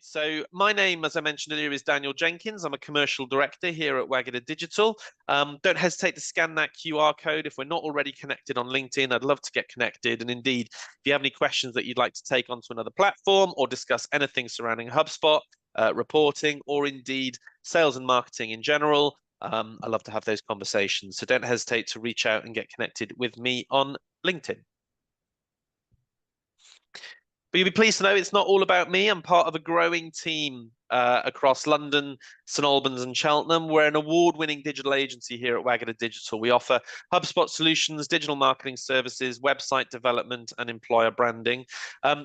So my name, as I mentioned earlier, is Daniel Jenkins. I'm a commercial director here at Wagada Digital. Don't hesitate to scan that QR code. If we're not already connected on LinkedIn, I'd love to get connected. And indeed, if you have any questions that you'd like to take onto another platform or discuss anything surrounding HubSpot, reporting, or indeed sales and marketing in general, I love to have those conversations. So don't hesitate to reach out and get connected with me on LinkedIn. But you'll be pleased to know it's not all about me. I'm part of a growing team across London, St Albans and Cheltenham. We're an award-winning digital agency here at Wagada Digital. We offer HubSpot solutions, digital marketing services, website development and employer branding.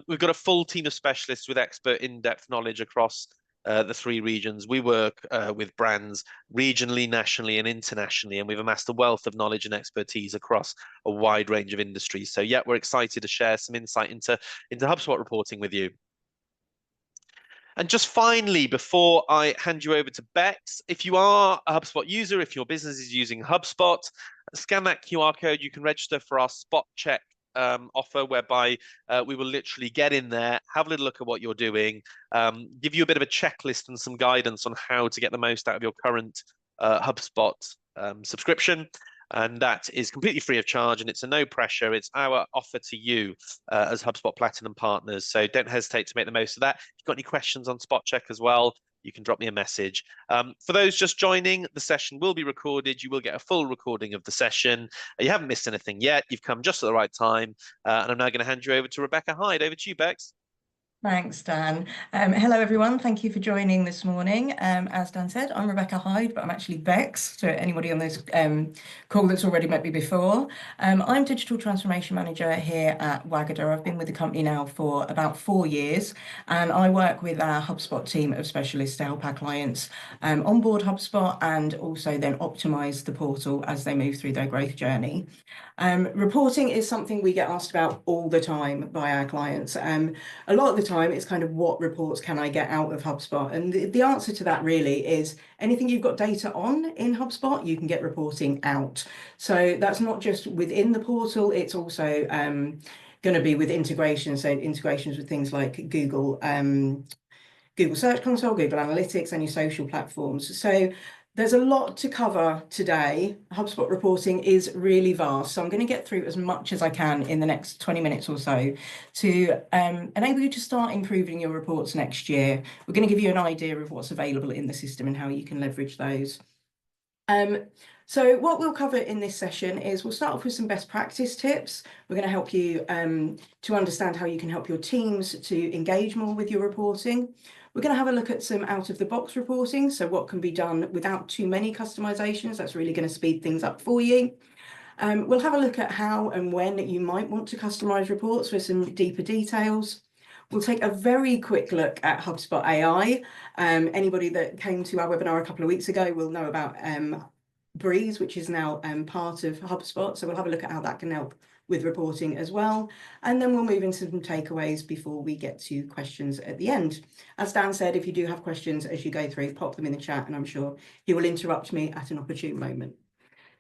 We've got a full team of specialists with expert in-depth knowledge across the three regions. We work with brands regionally, nationally, and internationally, and we've amassed a wealth of knowledge and expertise across a wide range of industries. So, yeah, we're excited to share some insight into HubSpot reporting with you. And just finally, before I hand you over to Bex, if you are a HubSpot user, if your business is using HubSpot, scan that QR code. You can register for our spot check offer, whereby we will literally get in there, have a little look at what you're doing, give you a bit of a checklist and some guidance on how to get the most out of your current HubSpot subscription. And that is completely free of charge, and it's a no pressure. It's our offer to you as HubSpot Platinum partners. So don't hesitate to make the most of that. If you've got any questions on Spot Check as well, you can drop me a message. For those just joining, the session will be recorded. You will get a full recording of the session. You haven't missed anything yet. You've come just at the right time. And I'm now going to hand you over to Rebecca Hyde. Over to you, Bex. Thanks, Dan. Hello, everyone. Thank you for joining this morning. As Dan said, I'm Rebecca Hyde, but I'm actually Bex, to anybody on this call that's already met me before. I'm Digital Transformation Manager here at Wagada. I've been with the company now for about 4 years, and I work with our HubSpot team of specialists to help our clients onboard HubSpot and also then optimize the portal as they move through their growth journey. Reporting is something we get asked about all the time by our clients. A lot of the time it's kind of, what reports can I get out of HubSpot? And the answer to that really is anything you've got data on in HubSpot, you can get reporting out. So that's not just within the portal, it's also going to be with integrations, so integrations with things like Google Search Console, Google Analytics, and your social platforms. So there's a lot to cover today. HubSpot reporting is really vast, so I'm going to get through as much as I can in the next 20 minutes or so to enable you to start improving your reports next year. We're going to give you an idea of what's available in the system and how you can leverage those. So what we'll cover in this session is we'll start off with some best practice tips. We're going to help you to understand how you can help your teams to engage more with your reporting. We're going to have a look at some out-of-the-box reporting, so what can be done without too many customizations. That's really going to speed things up for you. We'll have a look at how and when you might want to customize reports with some deeper details. We'll take a very quick look at HubSpot AI. Anybody that came to our webinar a couple of weeks ago will know about Breeze, which is now part of HubSpot. So we'll have a look at how that can help with reporting as well. And then we'll move into some takeaways before we get to questions at the end. As Dan said, if you do have questions as you go through, pop them in the chat and I'm sure he will interrupt me at an opportune moment.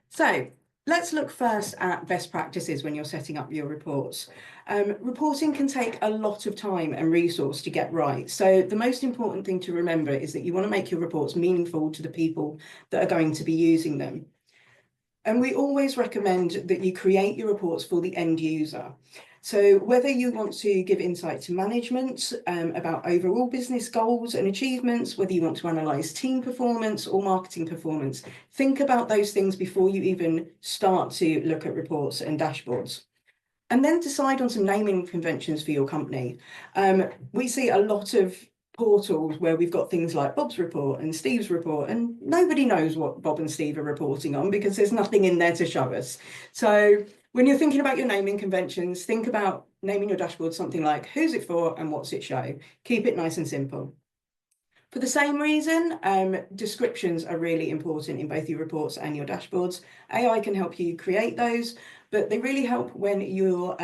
So let's look first at best practices when you're setting up your reports. Reporting can take a lot of time and resource to get right. So the most important thing to remember is that you want to make your reports meaningful to the people that are going to be using them. And we always recommend that you create your reports for the end user. So whether you want to give insight to management about overall business goals and achievements, whether you want to analyze team performance or marketing performance, think about those things before you even start to look at reports and dashboards. And then decide on some naming conventions for your company. We see a lot of portals where we've got things like Bob's report and Steve's report, and nobody knows what Bob and Steve are reporting on because there's nothing in there to show us. So when you're thinking about your naming conventions, think about naming your dashboard something like who's it for and what's it show. Keep it nice and simple. For the same reason, descriptions are really important in both your reports and your dashboards. AI can help you create those, but they really help when you're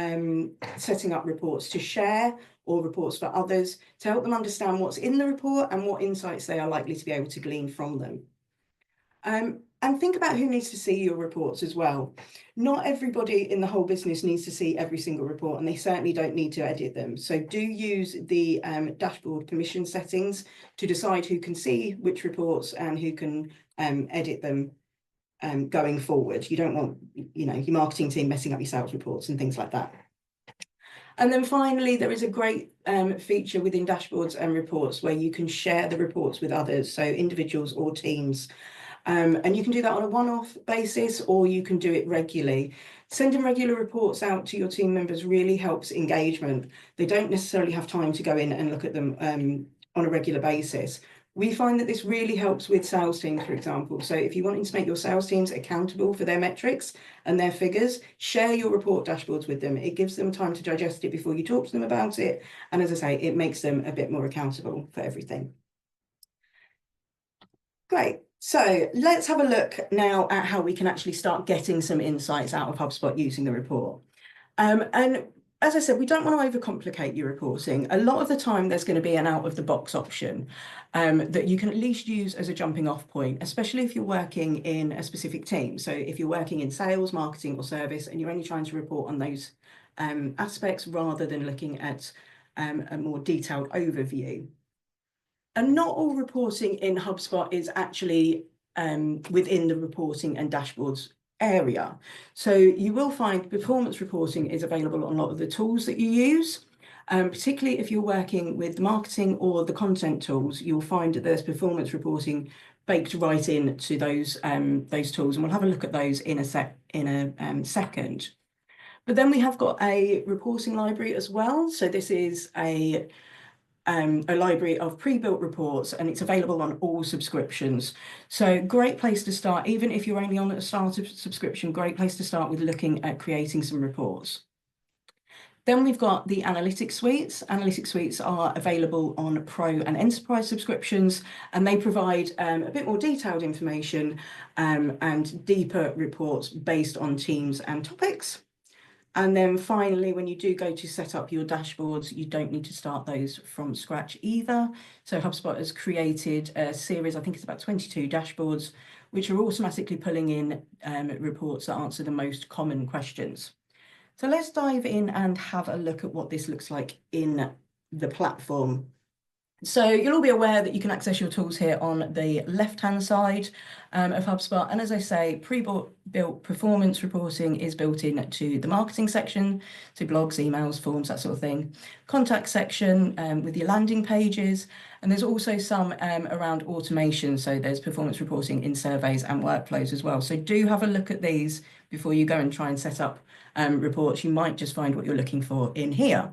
setting up reports to share or reports for others to help them understand what's in the report and what insights they are likely to be able to glean from them. And think about who needs to see your reports as well. Not everybody in the whole business needs to see every single report, and they certainly don't need to edit them. So do use the dashboard permission settings to decide who can see which reports and who can edit them going forward. You don't want, your marketing team messing up your sales reports and things like that. And then finally, there is a great feature within dashboards and reports where you can share the reports with others, so individuals or teams. And you can do that on a one-off basis, or you can do it regularly. Sending regular reports out to your team members really helps engagement. They don't necessarily have time to go in and look at them on a regular basis. We find that this really helps with sales teams, for example. So if you're wanting to make your sales teams accountable for their metrics and their figures, share your report dashboards with them. It gives them time to digest it before you talk to them about it. And as I say, it makes them a bit more accountable for everything. Great. So let's have a look now at how we can actually start getting some insights out of HubSpot using the report. And as I said, we don't want to overcomplicate your reporting. A lot of the time, there's going to be an out-of-the-box option that you can at least use as a jumping-off point, especially if you're working in a specific team. So if you're working in sales, marketing, or service, and you're only trying to report on those aspects rather than looking at a more detailed overview. And not all reporting in HubSpot is actually within the reporting and dashboards area. So you will find performance reporting is available on a lot of the tools that you use. Particularly if you're working with marketing or the content tools, you'll find that there's performance reporting baked right into those tools, and we'll have a look at those in a second. But then we have got a reporting library as well. So this is a library of pre-built reports, and it's available on all subscriptions. So great place to start, even if you're only on a starter subscription, great place to start with looking at creating some reports. Then we've got the analytics suites. Analytics suites are available on Pro and Enterprise subscriptions, and they provide a bit more detailed information and deeper reports based on teams and topics. And then finally, when you do go to set up your dashboards, you don't need to start those from scratch either. So HubSpot has created a series, I think it's about 22 dashboards, which are automatically pulling in reports that answer the most common questions. So let's dive in and have a look at what this looks like in the platform. So you'll all be aware that you can access your tools here on the left-hand side of HubSpot. And as I say, pre-built performance reporting is built in to the marketing section, so blogs, emails, forms, that sort of thing. Contact section with your landing pages. And there's also some around automation. So there's performance reporting in surveys and workflows as well. So do have a look at these before you go and try and set up reports. You might just find what you're looking for in here.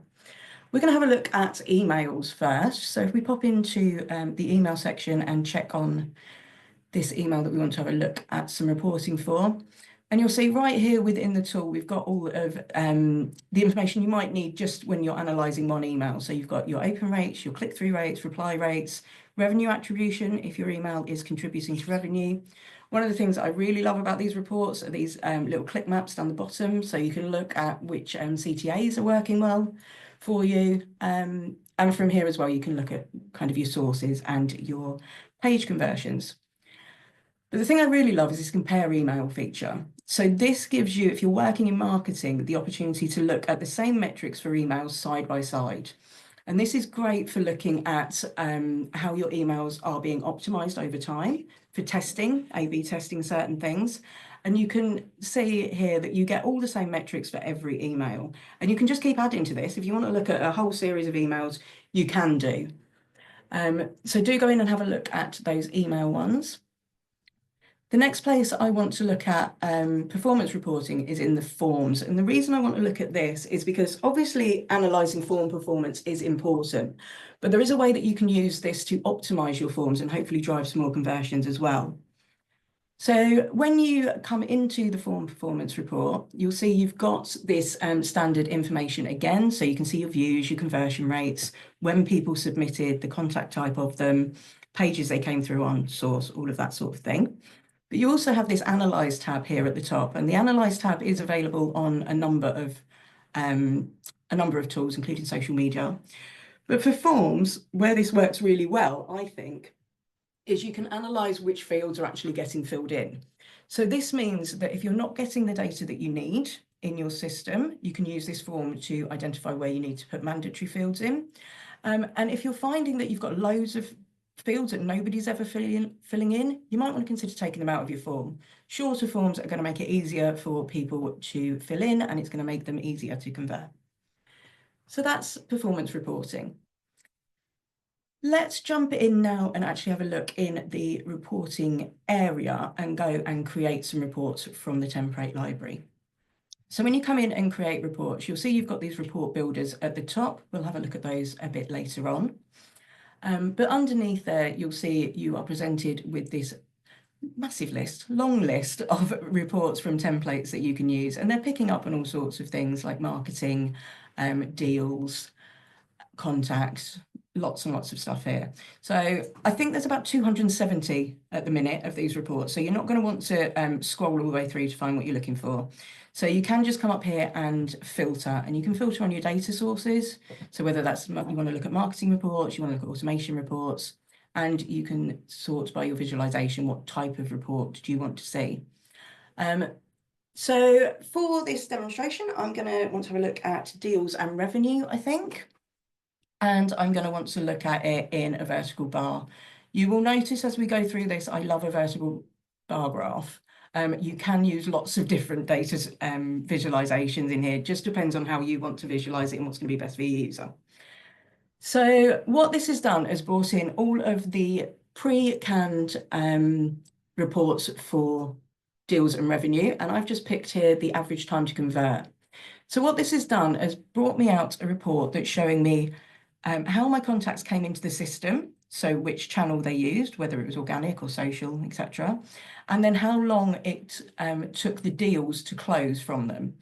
We're going to have a look at emails first. So if we pop into the email section and check on this email that we want to have a look at some reporting for, and you'll see right here within the tool, we've got all of the information you might need just when you're analysing one email. So you've got your open rates, your click-through rates, reply rates, revenue attribution, if your email is contributing to revenue. One of the things I really love about these reports are these little click maps down the bottom. So you can look at which CTAs are working well for you. And from here as well, you can look at kind of your sources and your page conversions. But the thing I really love is this compare email feature. So this gives you, if you're working in marketing, the opportunity to look at the same metrics for emails side by side. And this is great for looking at how your emails are being optimized over time for testing, A/B testing certain things. And you can see here that you get all the same metrics for every email. And you can just keep adding to this. If you want to look at a whole series of emails, you can do. So do go in and have a look at those email ones. The next place I want to look at performance reporting is in the forms. And the reason I want to look at this is because obviously analysing form performance is important, but there is a way that you can use this to optimise your forms and hopefully drive some more conversions as well. So when you come into the form performance report, you'll see you've got this standard information again. So you can see your views, your conversion rates, when people submitted, the contact type of them, pages they came through on, source, all of that sort of thing. But you also have this Analyze tab here at the top, and the Analyze tab is available on a number of tools, including social media. But for forms, where this works really well, I think, is you can analyze which fields are actually getting filled in. So this means that if you're not getting the data that you need in your system, you can use this form to identify where you need to put mandatory fields in. And if you're finding that you've got loads of fields that nobody's ever filling in, you might want to consider taking them out of your form. Shorter forms are going to make it easier for people to fill in, and it's going to make them easier to convert. So that's performance reporting. Let's jump in now and actually have a look in the reporting area and go and create some reports from the template library. So when you come in and create reports, you'll see you've got these report builders at the top. We'll have a look at those a bit later on. But underneath there, you'll see you are presented with this massive list, long list of reports from templates that you can use. And they're picking up on all sorts of things like marketing, deals, contacts, lots and lots of stuff here. So I think there's about 270 at the minute of these reports. So you're not going to want to scroll all the way through to find what you're looking for. So you can just come up here and filter, and you can filter on your data sources. So whether that's, you want to look at marketing reports, you want to look at automation reports, and you can sort by your visualization, what type of report do you want to see. So for this demonstration, I'm going to want to have a look at deals and revenue, I think. And I'm going to want to look at it in a vertical bar. You will notice as we go through this, I love a vertical bar graph. You can use lots of different data visualizations in here. Just depends on how you want to visualize it and what's going to be best for your user. So what this has done is brought in all of the pre-canned reports for deals and revenue. And I've just picked here the average time to convert. So what this has done is brought me out a report that's showing me how my contacts came into the system, so which channel they used, whether it was organic or social, etc. And then how long it took the deals to close from them.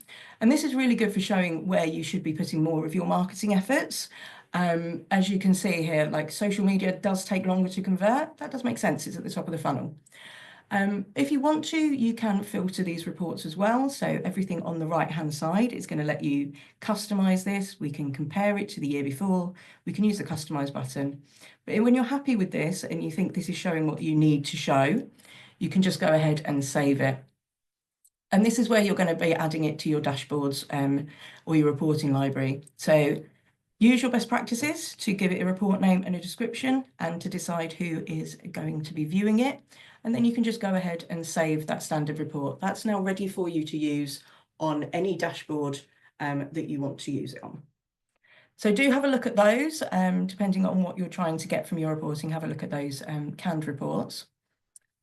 And this is really good for showing where you should be putting more of your marketing efforts. As you can see here, like social media does take longer to convert. That does make sense, it's at the top of the funnel. If you want to, you can filter these reports as well. So everything on the right-hand side is going to let you customize this. We can compare it to the year before. We can use the customize button. But when you're happy with this and you think this is showing what you need to show, you can just go ahead and save it. And this is where you're going to be adding it to your dashboards or your reporting library. So use your best practices to give it a report name and a description and to decide who is going to be viewing it. And then you can just go ahead and save that standard report. That's now ready for you to use on any dashboard that you want to use it on. So do have a look at those, depending on what you're trying to get from your reporting, have a look at those canned reports.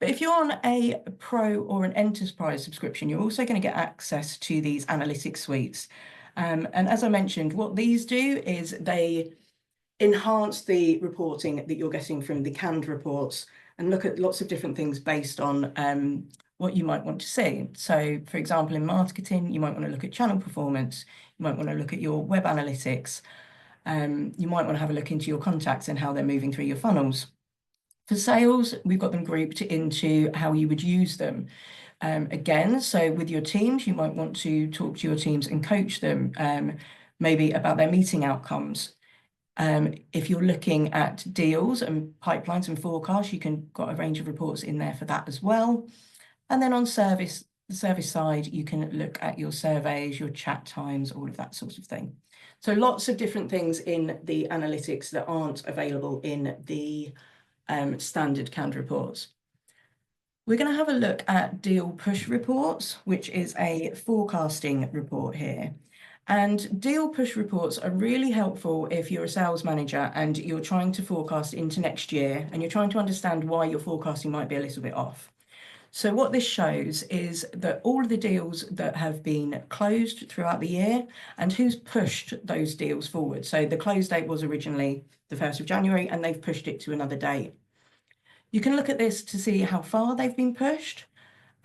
But if you're on a pro or an enterprise subscription, you're also going to get access to these analytics suites. And as I mentioned, what these do is they enhance the reporting that you're getting from the canned reports and look at lots of different things based on what you might want to see. So, for example, in marketing, you might want to look at channel performance. You might want to look at your web analytics. You might want to have a look into your contacts and how they're moving through your funnels. For sales, we've got them grouped into how you would use them. Again, so with your teams, you might want to talk to your teams and coach them, maybe about their meeting outcomes. If you're looking at deals and pipelines and forecasts, you can got a range of reports in there for that as well. And then on the service side, you can look at your surveys, your chat times, all of that sort of thing. So lots of different things in the analytics that aren't available in the standard canned reports. We're going to have a look at deal push reports, which is a forecasting report here. And deal push reports are really helpful if you're a sales manager and you're trying to forecast into next year and you're trying to understand why your forecasting might be a little bit off. So what this shows is that all of the deals that have been closed throughout the year and who's pushed those deals forward. So the close date was originally the 1st of January and they've pushed it to another date. You can look at this to see how far they've been pushed.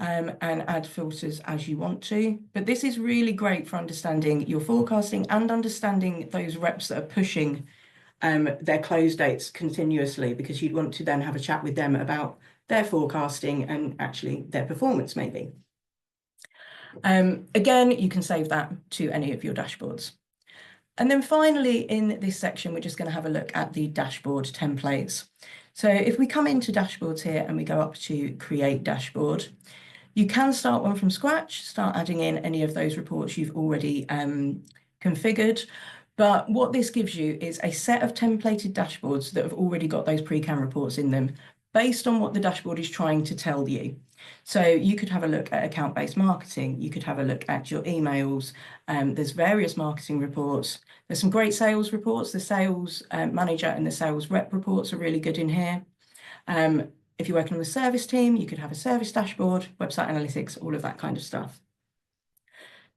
And add filters as you want to. But this is really great for understanding your forecasting and understanding those reps that are pushing their close dates continuously, because you'd want to then have a chat with them about their forecasting and actually their performance maybe. Again, you can save that to any of your dashboards. And then finally, in this section, we're just going to have a look at the dashboard templates. So if we come into dashboards here and we go up to create dashboard, You can start one from scratch, start adding in any of those reports you've already configured. But what this gives you is a set of templated dashboards that have already got those pre-can reports in them based on what the dashboard is trying to tell you. So you could have a look at account-based marketing. You could have a look at your emails. There's various marketing reports. There's some great sales reports. The sales manager and the sales rep reports are really good in here. If you're working on the service team, you could have a service dashboard, website analytics, all of that kind of stuff.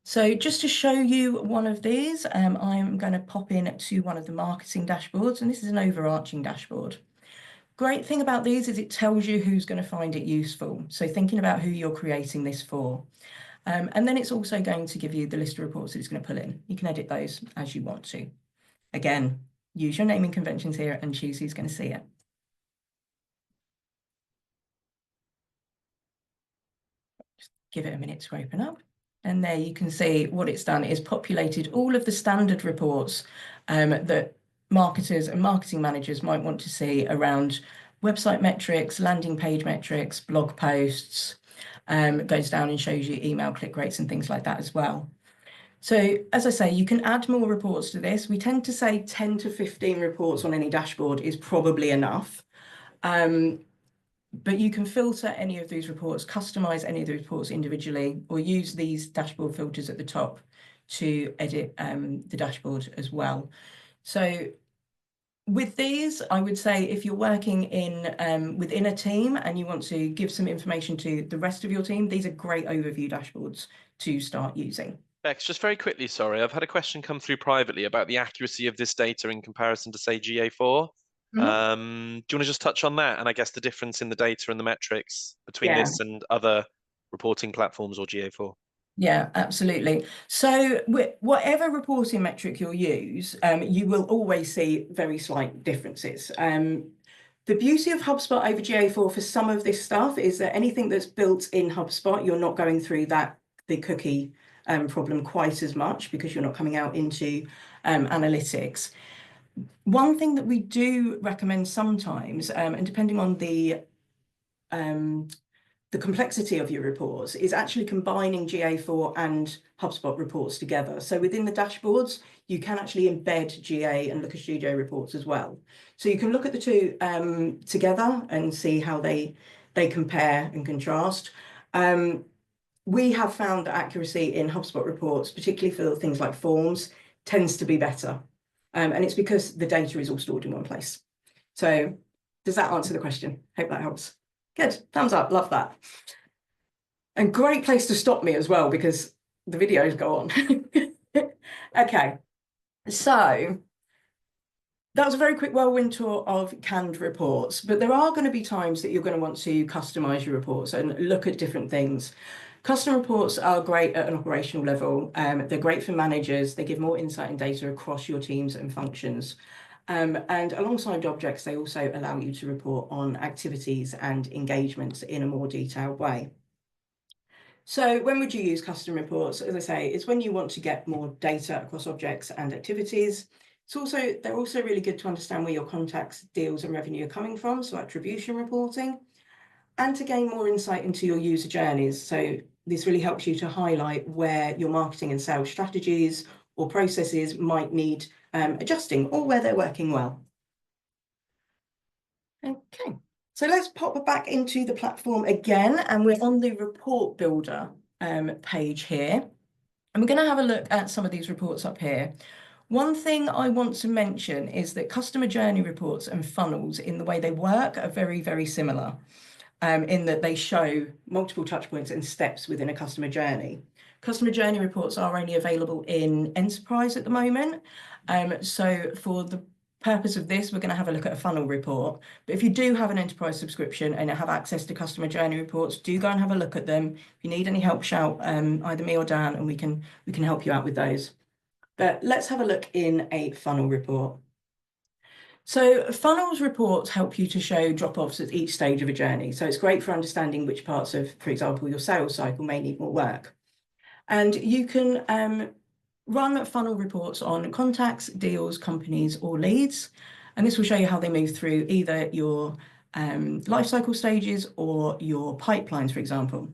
So just to show you one of these, I'm going to pop in to one of the marketing dashboards, and this is an overarching dashboard. Great thing about these is it tells you who's going to find it useful. So thinking about who you're creating this for. And then it's also going to give you the list of reports that it's going to pull in. You can edit those as you want to. Again, use your naming conventions here and choose who's going to see it. Just give it a minute to open up. And there you can see what it's done is populated all of the standard reports that marketers and marketing managers might want to see around website metrics, landing page metrics, blog posts. It goes down and shows you email click rates and things like that as well. So as I say, you can add more reports to this. We tend to say 10 to 15 reports on any dashboard is probably enough. But you can filter any of these reports, customize any of the reports individually, or use these dashboard filters at the top to edit the dashboard as well. So with these, I would say if you're working in within a team and you want to give some information to the rest of your team, these are great overview dashboards to start using. Bex, just very quickly, sorry, I've had a question come through privately about the accuracy of this data in comparison to, say, GA4. Do you want to just touch on that? And I guess the difference in the data and the metrics between this and other reporting platforms or GA4? Yeah, absolutely. So whatever reporting metric you'll use, you will always see very slight differences. The beauty of HubSpot over GA4 for some of this stuff is that anything that's built in HubSpot, you're not going through the cookie problem quite as much because you're not coming out into analytics. One thing that we do recommend sometimes, and depending on the complexity of your reports, is actually combining GA4 and HubSpot reports together. So within the dashboards, you can actually embed GA and Looker Studio reports as well. So you can look at the two together and see how they compare and contrast. We have found that accuracy in HubSpot reports, particularly for things like forms, tends to be better. And it's because the data is all stored in one place. So does that answer the question? Hope that helps. Good, thumbs up, love that. And great place to stop me as well, because the videos go on. Okay, so that was a very quick whirlwind tour of canned reports, but there are going to be times that you're going to want to customize your reports and look at different things. Custom reports are great at an operational level. They're great for managers. They give more insight and data across your teams and functions. And alongside objects, they also allow you to report on activities and engagements in a more detailed way. So when would you use custom reports? As I say, it's when you want to get more data across objects and activities. They're also really good to understand where your contacts, deals, and revenue are coming from, so attribution reporting, and to gain more insight into your user journeys. So this really helps you to highlight where your marketing and sales strategies or processes might need adjusting, or where they're working well. Okay, so let's pop back into the platform again, and we're on the report builder page here. And we're going to have a look at some of these reports up here. One thing I want to mention is that customer journey reports and funnels in the way they work are very, very similar. In that they show multiple touch points and steps within a customer journey. Customer journey reports are only available in Enterprise at the moment. So for the purpose of this, we're going to have a look at a funnel report. But if you do have an Enterprise subscription and have access to customer journey reports, do go and have a look at them. If you need any help, shout either me or Dan, and we can help you out with those. But let's have a look in a funnel report. So funnels reports help you to show drop-offs at each stage of a journey. So it's great for understanding which parts of, for example, your sales cycle may need more work. And you can run funnel reports on contacts, deals, companies, or leads. And this will show you how they move through either your life cycle stages or your pipelines, for example.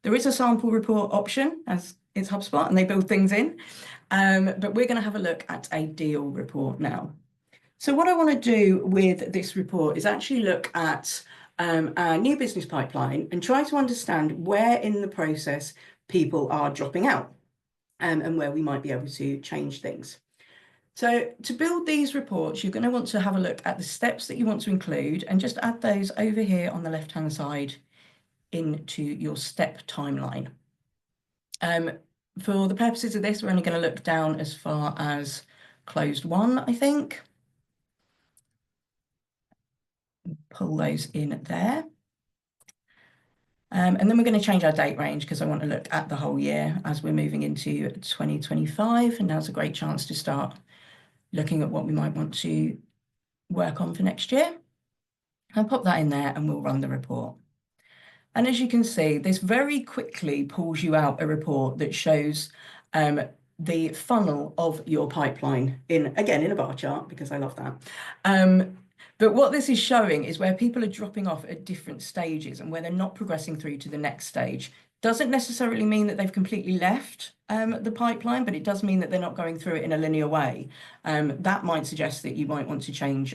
There is a sample report option, as it's HubSpot, and they build things in. But we're going to have a look at a deal report now. So what I want to do with this report is actually look at our new business pipeline and try to understand where in the process people are dropping out and where we might be able to change things. So to build these reports, you're going to want to have a look at the steps that you want to include and just add those over here on the left-hand side into your step timeline. For the purposes of this, we're only going to look down as far as closed one, I think. Pull those in there. And then we're going to change our date range because I want to look at the whole year as we're moving into 2025. And now's a great chance to start looking at what we might want to work on for next year. I'll pop that in there and we'll run the report. And as you can see, this very quickly pulls you out a report that shows the funnel of your pipeline in a bar chart, because I love that. But what this is showing is where people are dropping off at different stages and where they're not progressing through to the next stage. Doesn't necessarily mean that they've completely left the pipeline, but it does mean that they're not going through it in a linear way. That might suggest that you might want to change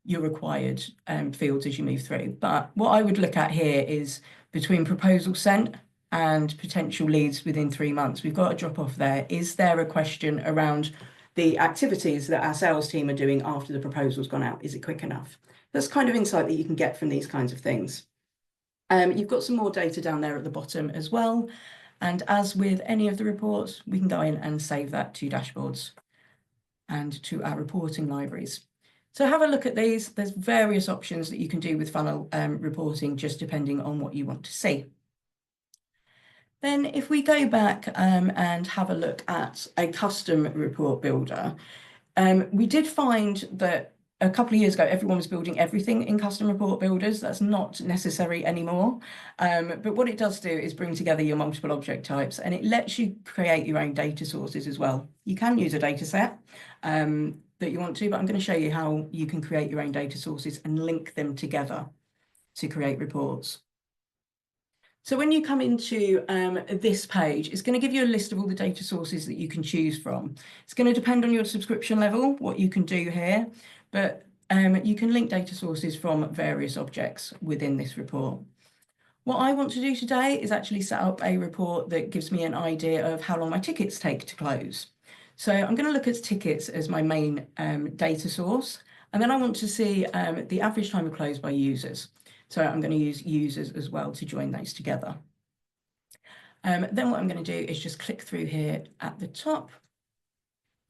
your required fields as you move through. But what I would look at here is between proposal sent and potential leads within 3 months. We've got a drop off there. Is there a question around the activities that our sales team are doing after the proposal's gone out? Is it quick enough? That's kind of insight that you can get from these kinds of things. You've got some more data down there at the bottom as well. And as with any of the reports, we can go in and save that to dashboards and to our reporting libraries. So have a look at these. There's various options that you can do with funnel reporting, just depending on what you want to see. Then if we go back and have a look at a custom report builder, we did find that a couple of years ago, everyone was building everything in custom report builders. That's not necessary anymore. But what it does do is bring together your multiple object types, and it lets you create your own data sources as well. You can use a data set that you want to, but I'm going to show you how you can create your own data sources and link them together to create reports. So when you come into this page, it's going to give you a list of all the data sources that you can choose from. It's going to depend on your subscription level, what you can do here, but you can link data sources from various objects within this report. What I want to do today is actually set up a report that gives me an idea of how long my tickets take to close. So I'm going to look at tickets as my main data source, and then I want to see the average time of close by users. So I'm going to use users as well to join those together. Then what I'm going to do is just click through here at the top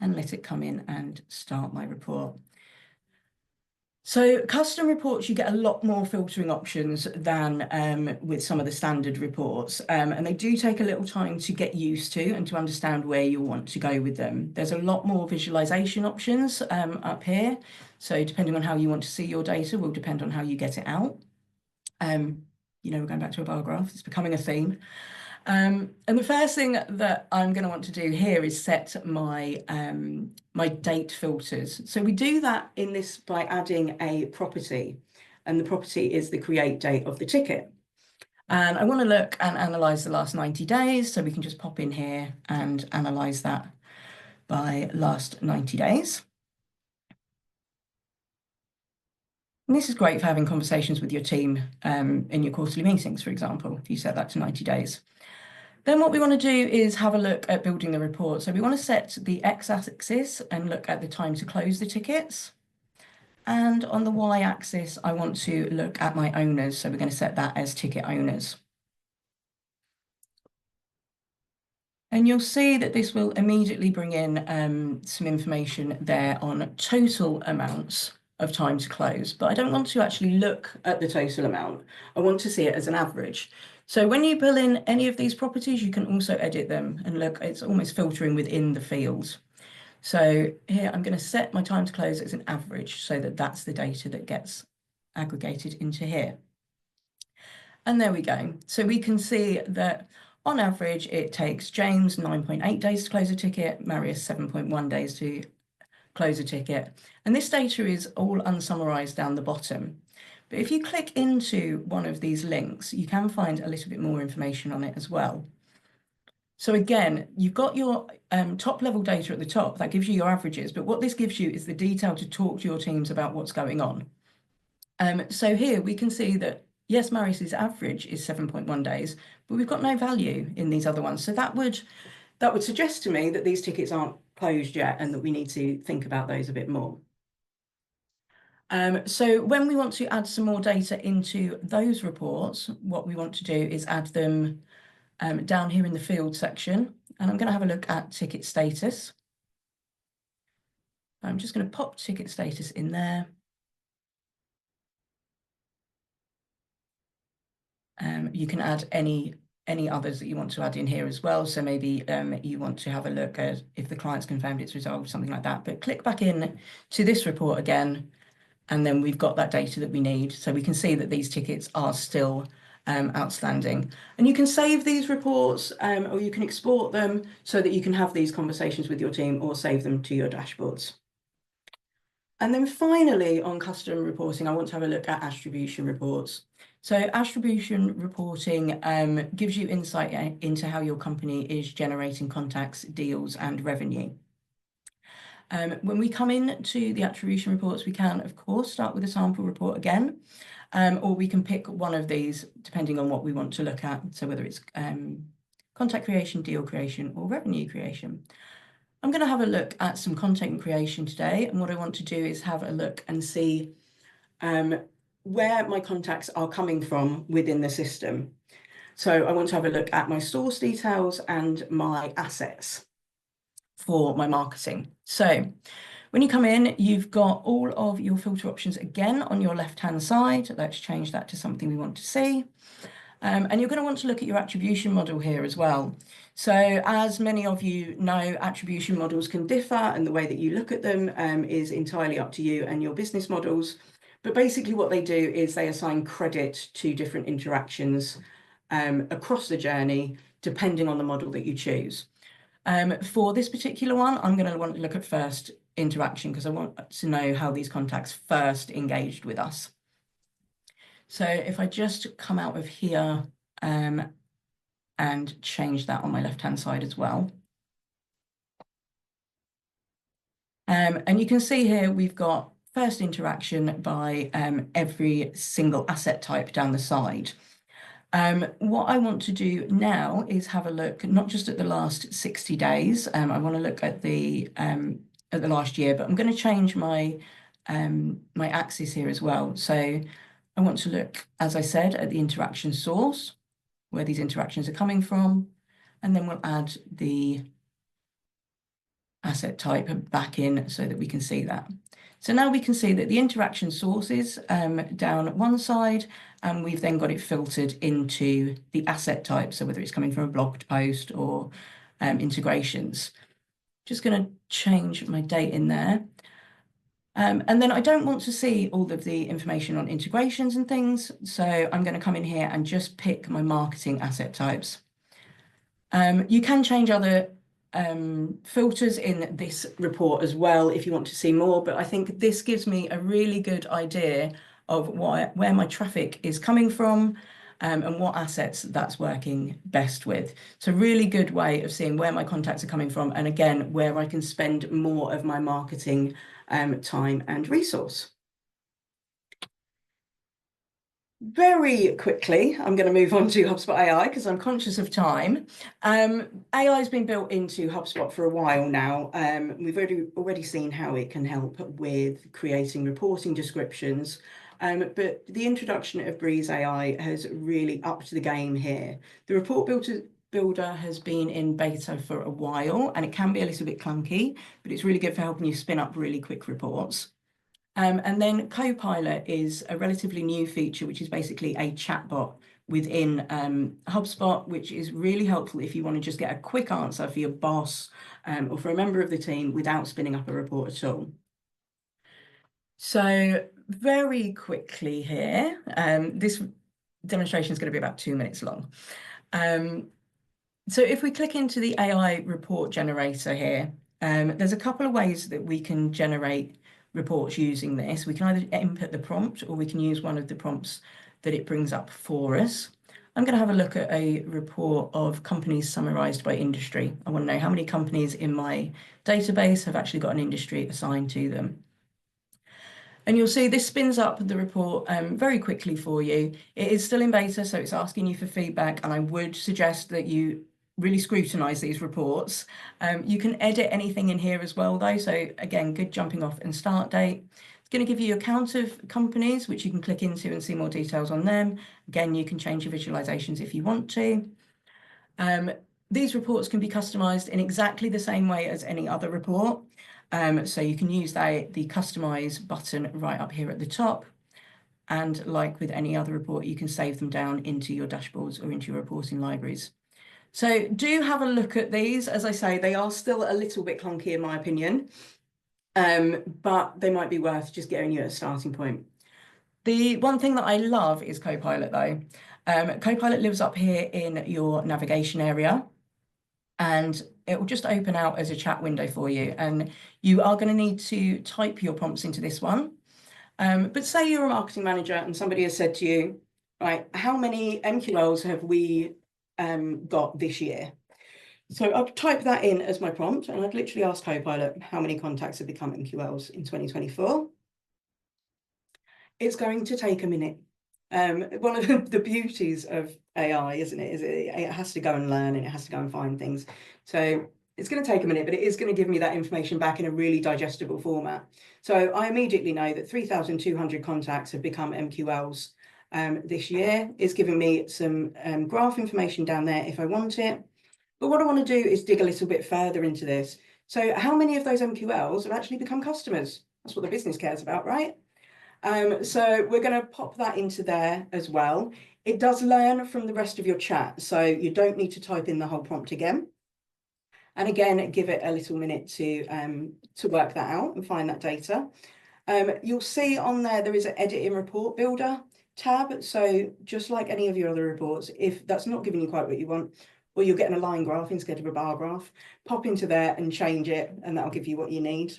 and let it come in and start my report. So custom reports, you get a lot more filtering options than with some of the standard reports. And they do take a little time to get used to and to understand where you want to go with them. There's a lot more visualization options up here. So depending on how you want to see your data will depend on how you get it out. You know, we're going back to a bar graph. It's becoming a theme. And the first thing that I'm going to want to do here is set my my date filters. So we do that in this by adding a property, and the property is the create date of the ticket. And I want to look and analyze the last 90 days. So we can just pop in here and analyze that by last 90 days. And this is great for having conversations with your team in your quarterly meetings, for example, if you set that to 90 days. Then what we want to do is have a look at building the report. So we want to set the x-axis and look at the time to close the tickets. And on the y-axis, I want to look at my owners. So we're going to set that as ticket owners. And you'll see that this will immediately bring in some information there on total amounts of time to close. But I don't want to actually look at the total amount. I want to see it as an average. So when you pull in any of these properties, you can also edit them and look, it's almost filtering within the fields. So here I'm going to set my time to close as an average so that that's the data that gets aggregated into here. And there we go. So we can see that on average, it takes James 9.8 days to close a ticket, Marius 7.1 days to close a ticket. And this data is all unsummarized down the bottom. But if you click into one of these links, you can find a little bit more information on it as well. So again, you've got your top level data at the top, that gives you your averages, but what this gives you is the detail to talk to your teams about what's going on. So here we can see that, yes, Marius's average is 7.1 days, but we've got no value in these other ones. So that would suggest to me that these tickets aren't closed yet and that we need to think about those a bit more. So when we want to add some more data into those reports, what we want to do is add them down here in the field section, and I'm going to have a look at ticket status. I'm just going to pop ticket status in there. You can add any others that you want to add in here as well. So maybe you want to have a look at if the client's confirmed it's resolved, something like that. But click back in to this report again, and then we've got that data that we need. So we can see that these tickets are still outstanding. And you can save these reports or you can export them so that you can have these conversations with your team or save them to your dashboards. And then finally, on custom reporting, I want to have a look at attribution reports. So attribution reporting gives you insight into how your company is generating contacts, deals, and revenue. When we come in to the attribution reports, we can, of course, start with a sample report again, or we can pick one of these depending on what we want to look at. So whether it's contact creation, deal creation, or revenue creation. I'm going to have a look at some content creation today, and what I want to do is have a look and see where my contacts are coming from within the system. So I want to have a look at my source details and my assets for my marketing. So when you come in, you've got all of your filter options again on your left-hand side. Let's change that to something we want to see. And you're going to want to look at your attribution model here as well. So as many of you know, attribution models can differ, and the way that you look at them is entirely up to you and your business models. But basically what they do is they assign credit to different interactions across the journey, depending on the model that you choose. For this particular one, I'm going to want to look at first interaction because I want to know how these contacts first engaged with us. So if I just come out of here and change that on my left-hand side as well. And you can see here we've got first interaction by every single asset type down the side. What I want to do now is have a look not just at the last 60 days. I want to look at the last year, but I'm going to change my my axis here as well. So I want to look, as I said, at the interaction source, where these interactions are coming from, and then we'll add the asset type back in so that we can see that. So now we can see that the interaction source is down one side, and we've then got it filtered into the asset type. So whether it's coming from a blog post or integrations. Just going to change my date in there. And then I don't want to see all of the information on integrations and things. So I'm going to come in here and just pick my marketing asset types. You can change other filters in this report as well if you want to see more, but I think this gives me a really good idea of where my traffic is coming from and what assets that's working best with. It's a really good way of seeing where my contacts are coming from, and again, where I can spend more of my marketing time and resource. Very quickly, I'm going to move on to HubSpot AI because I'm conscious of time. AI has been built into HubSpot for a while now. We've already seen how it can help with creating reporting descriptions. But the introduction of Breeze AI has really upped the game here. The report builder has been in beta for a while, and it can be a little bit clunky, but it's really good for helping you spin up really quick reports. And then Copilot is a relatively new feature, which is basically a chatbot within HubSpot, which is really helpful if you want to just get a quick answer for your boss or for a member of the team without spinning up a report at all. So very quickly here, this demonstration is going to be about 2 minutes long. So if we click into the AI report generator here, there's a couple of ways that we can generate reports using this. We can either input the prompt or we can use one of the prompts that it brings up for us. I'm going to have a look at a report of companies summarized by industry. I want to know how many companies in my database have actually got an industry assigned to them. And you'll see this spins up the report very quickly for you. It is still in beta, so it's asking you for feedback, and I would suggest that you really scrutinize these reports. You can edit anything in here as well, though. So again, good jumping off and start date. It's going to give you a count of companies, which you can click into and see more details on them. Again, you can change your visualizations if you want to. These reports can be customized in exactly the same way as any other report. So you can use the customize button right up here at the top. And like with any other report, you can save them down into your dashboards or into your reporting libraries. So do have a look at these. As I say, they are still a little bit clunky in my opinion, but they might be worth just getting you a starting point. The one thing that I love is Copilot though. Copilot lives up here in your navigation area, and it will just open out as a chat window for you. And you are going to need to type your prompts into this one. But say you're a marketing manager and somebody has said to you, right, how many MQLs have we got this year? So I'd type that in as my prompt, and I'd literally ask Copilot how many contacts have become MQLs in 2024. It's going to take a minute. One of the beauties of AI, isn't it, is it has to go and learn and it has to go and find things. So it's going to take a minute, but it is going to give me that information back in a really digestible format. So I immediately know that 3,200 contacts have become MQLs this year. It's giving me some graph information down there if I want it. But what I want to do is dig a little bit further into this. So how many of those MQLs have actually become customers? That's what the business cares about, right? So we're going to pop that into there as well. It does learn from the rest of your chat, so you don't need to type in the whole prompt again. And again, give it a little minute to work that out and find that data. You'll see on there is an edit in report builder tab. So just like any of your other reports, if that's not giving you quite what you want, or you're getting a line graph instead of a bar graph, pop into there and change it, and that'll give you what you need.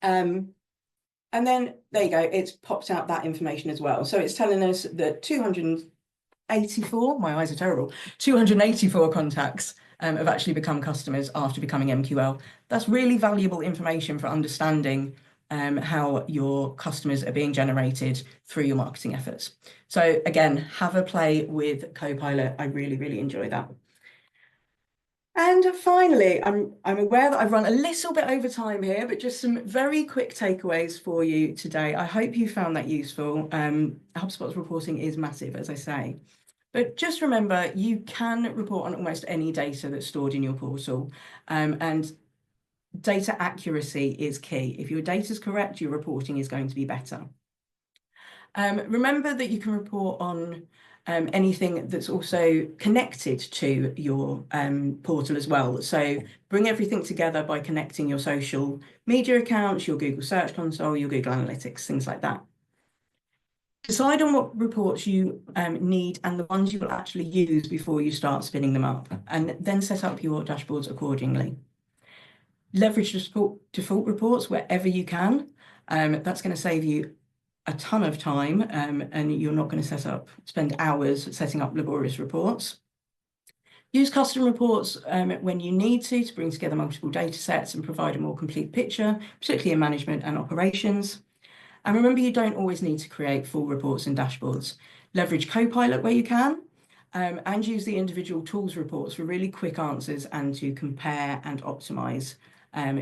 And then there you go, it's popped out that information as well. So it's telling us that 284, my eyes are terrible, 284 contacts have actually become customers after becoming MQL. That's really valuable information for understanding how your customers are being generated through your marketing efforts. So again, have a play with Copilot. I really, really enjoy that. And finally, I'm aware that I've run a little bit over time here, but just some very quick takeaways for you today. I hope you found that useful. HubSpot's reporting is massive, as I say. But just remember, you can report on almost any data that's stored in your portal. And data accuracy is key. If your data is correct, your reporting is going to be better. Remember that you can report on anything that's also connected to your portal as well. So bring everything together by connecting your social media accounts, your Google Search Console, your Google Analytics, things like that. Decide on what reports you need and the ones you will actually use before you start spinning them up, and then set up your dashboards accordingly. Leverage default reports wherever you can. That's going to save you a ton of time, and you're not going to spend hours setting up laborious reports. Use custom reports when you need to bring together multiple data sets and provide a more complete picture, particularly in management and operations. And remember, you don't always need to create full reports and dashboards. Leverage Copilot where you can, and use the individual tools reports for really quick answers and to compare and optimize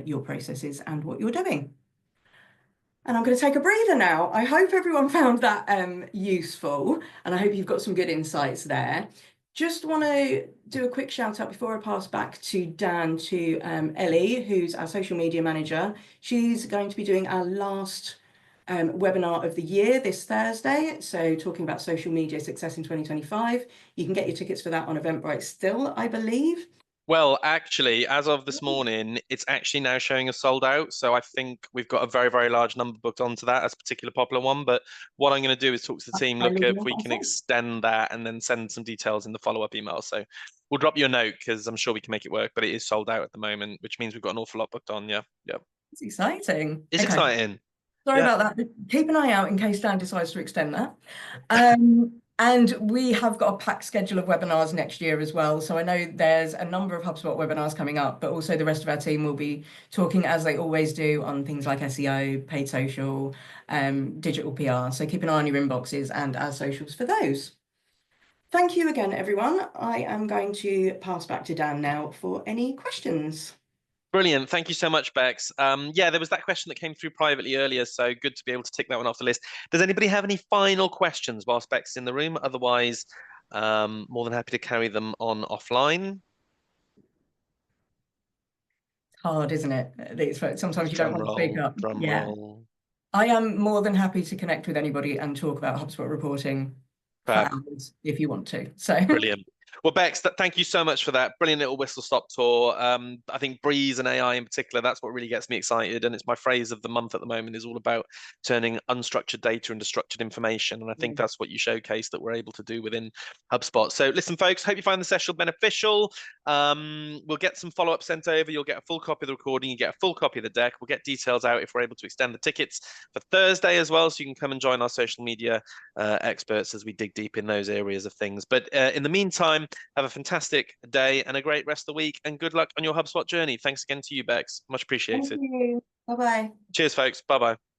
your processes and what you're doing. And I'm going to take a breather now. I hope everyone found that useful, and I hope you've got some good insights there. Just want to do a quick shout out before I pass back to Dan to Ellie, who's our social media manager. She's going to be doing our last webinar of the year this Thursday. So talking about social media success in 2025. You can get your tickets for that on Eventbrite still, I believe. Well, actually, as of this morning, it's actually now showing us sold out. So I think we've got a very, very large number booked onto that as a particular popular one. But what I'm going to do is talk to the team, look if we can extend that, and then send some details in the follow-up email. So we'll drop you a note because I'm sure we can make it work, but it is sold out at the moment, which means we've got an awful lot booked on. Yeah. It's exciting. It's Okay. exciting. Sorry Yeah. about that. Keep an eye out in case Dan decides to extend that. And we have got a packed schedule of webinars next year as well. So I know there's a number of HubSpot webinars coming up, but also the rest of our team will be talking, as they always do, on things like SEO, paid social, digital PR. So keep an eye on your inboxes and our socials for those. Thank you again, everyone. I am going to pass back to Dan now for any questions. Brilliant. Thank you so much, Bex. Yeah, there was that question that came through privately earlier, so good to be able to tick that one off the list. Does anybody have any final questions whilst Bex is in the room? Otherwise, more than happy to carry them on offline. It's hard, isn't it? Sometimes you don't want to speak up. Drum Yeah. roll. I am more than happy to connect with anybody and talk about HubSpot reporting for Fab. hours if you want to. So Brilliant. Well, Bex, thank you so much for that brilliant little whistle stop tour. I think Breeze and AI in particular, that's what really gets me excited. And it's my phrase of the month at the moment is all about turning unstructured data into structured information. And I think that's what you showcased that we're able to do within HubSpot. So listen, folks, hope you find the session beneficial. We'll get some follow-up sent over. You'll get a full copy of the recording. You get a full copy of the deck. We'll get details out if we're able to extend the tickets for Thursday as well. So you can come and join our social media experts as we dig deep in those areas of things. But in the meantime, have a fantastic day and a great rest of the week, and good luck on your HubSpot journey. Thanks again to you, Bex. Much thank appreciated. you. Bye-bye. Cheers, folks. Bye bye.